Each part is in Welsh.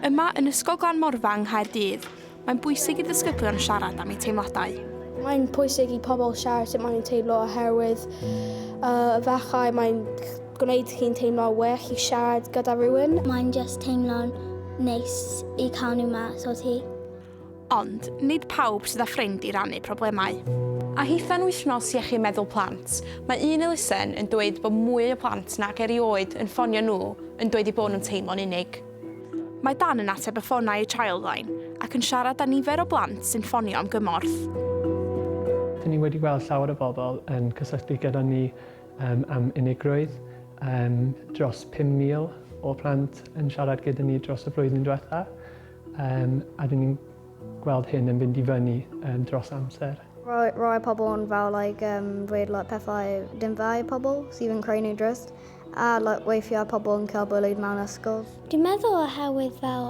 Yma yn Ysgol Glan Morfa yng Nghaerdydd, mae'n bwysig i ddisgyblion siarad am eu teimladau. Mae'n pwysig i pobl siarad sut maen nhw'n teimlo oherwydd fachau mae'n gwneud chi'n teimlo well i siarad gyda rhywun. Mae'n just teimlo'n neis i cael nhw mas o ti. Ond, nid pawb sydd â ffrind i rannu problemau. A hitha'n wythnos iechyd meddwl plant, mae un elusen yn dweud bod mwy o plant nag erioed yn ffonio nhw yn dweud eu bod nhw'n teimlo'n unig. Mae Dan yn ateb y ffonau i Childline ac yn siarad â nifer o blant sy'n ffonio am gymorth. Dyn ni wedi gweld llawer o bobl yn cysylltu gyda ni am unigrwydd. Dros 5,000 o plant yn siarad gyda ni dros y flwyddyn diwethaf. A dyn ni'n gweld hyn yn fynd i fyny dros amser. Rhoi pobl yn fel dweud pethau dim dda i pobl sydd yn creu nhw drist. A weithiau pobl yn cael bwled mewn ysgol. Dwi'n meddwl oherwydd fel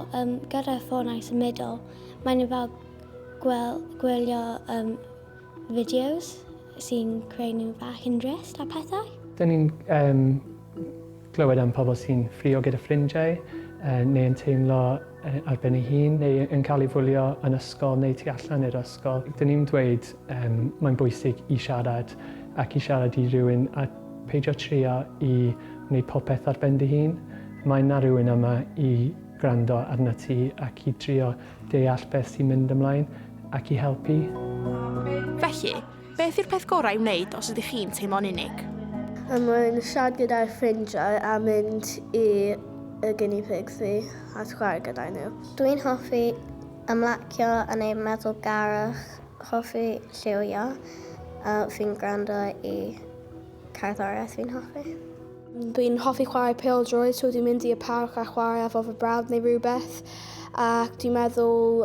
gyda ffonau symudol, mae'n fel gwylio Fideos sy'n creu nhw bach yn drist a pethau. Dyn ni'n clywed am pobl sy'n ffrio gyda ffrindiau, neu yn teimlo ar ben ei hun, neu yn cael ei fwlio yn ysgol neu tu allan i'r ysgol. Dyn ni'n dweud mae'n bwysig i siarad ac i siarad i rhywun a peidio trio i wneud popeth ar ben dy hun. Mae yna rhywun yma i gwrando arna ti ac i trio deall beth sy'n mynd ymlaen ac i helpu. Felly, beth yw'r peth gorau i wneud os ydych chi'n teimlo'n unig? Mae'n siarad gyda'r ffrindiau a mynd i y guinea pigs fi a chwarae gyda nhw. Dwi'n hoffi ymlacio yn ei meddwl garach, hoffi lliwio, fi'n gwrando i cerddoriaeth fi'n hoffi. Dwi'n hoffi chwarae pêl-droed, so dwi'n mynd i y parc a chwarae efo fy brawd neu rhywbeth. Ac dwi'n meddwl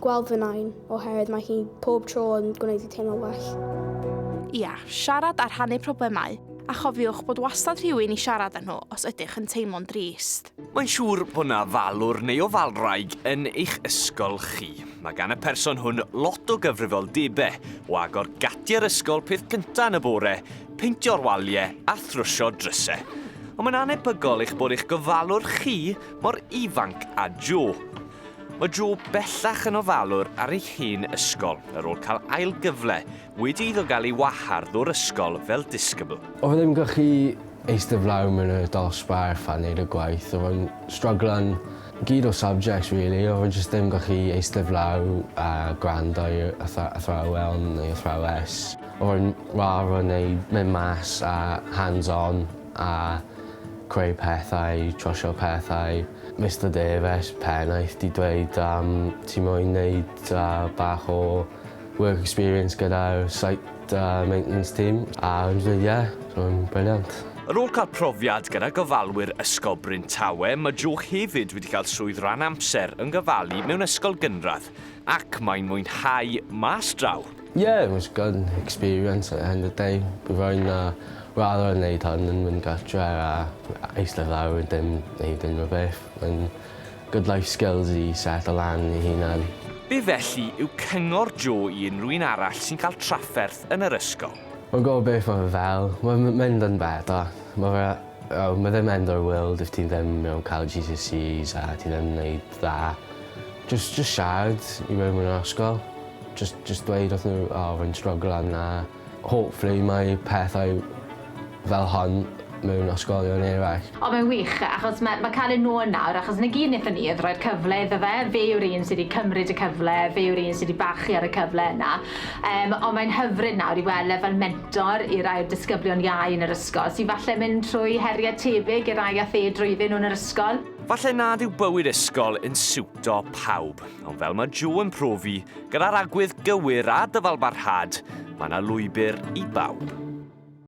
gweld fy nain oherwydd mae hi pob tro yn gwneud i teimlo well. Ia, siarad ar rhannu problemau, a chofiwch bod wastad rhywun i siarad â nhw os ydych yn teimlo'n drist. Mae'n siŵr bod yna falwr neu ofalwraig yn eich ysgol chi. Mae gan y person hwn lot o gyfrifoldebau o agor gatiau'r ysgol peth cyntaf yn y bore, peintio'r waliau a thrwsio drysau. Ond mae'n anebygol eich bod eich gofalwr chi mor ifanc a Joe. Mae Joe bellach yn ofalwr ar ei hen ysgol ar ôl cael ail gyfle wedi iddo gael ei wahardd o'r ysgol fel disgybl. Oedd ddim gallu eistedd flaw mewn y dosbarth a wneud y gwaith. Oedd yn struglan gyd o subjects, really. Oedd jyst ddim gallu eistedd flaw a gwrando i athrawon neu athrawes. Oedd yn rar o wneud mynd mas a hands-on a creu pethau, trosio pethau. Mr Davies pennaeth di dweud ti moyn wneud bach o work experience gyda'r site maintenance team. A dwi'n dweud, ie, so briliant. Ar ôl cael profiad gyda gofalwyr ysgol Abertawe, mae Joe hefyd wedi cael swydd ran amser yn gofalu mewn ysgol gynradd ac mae'n mwynhau mas draw. Yeah, it was a good experience at the end of the day. Bydd rather yn wneud hwn yn mynd gatre a eistedd lawr yn dim wneud unrhyw beth. Mae'n good life skills i settle lan i hunan. Be felly yw cyngor Joe i unrhyw un arall sy'n cael trafferth yn yr ysgol? Mae'n gwybod beth mae'n fel. Mae'n mynd yn better. Mae ddim end o'r world if ti ddim cael GCSEs a ti ddim wneud dda. Just siarad i mewn yn ysgol. Just dweud wrth nhw, fe'n struggle yna. Hopefully mae pethau fel hon mewn ysgolion eraill. Ond mae'n wych, achos mae cael ei nôl nawr, achos yna gyd wnaethon ni oedd roi'r cyfle iddo fe. Fe yw'r un sydd wedi cymryd y cyfle, fe yw'r un sydd wedi bachu ar y cyfle yna. Ond mae'n hyfryd nawr i weld fel mentor i rai o'r disgyblion iau yn yr ysgol, sydd falle mynd trwy heriau tebyg i rai a the drwyddyn nhw'n yr ysgol. Falle nad yw bywyd ysgol yn siwto pawb, ond fel mae Joe yn profi, gyda'r agwedd gywir a dyfalbarhad, mae yna lwybr i bawb.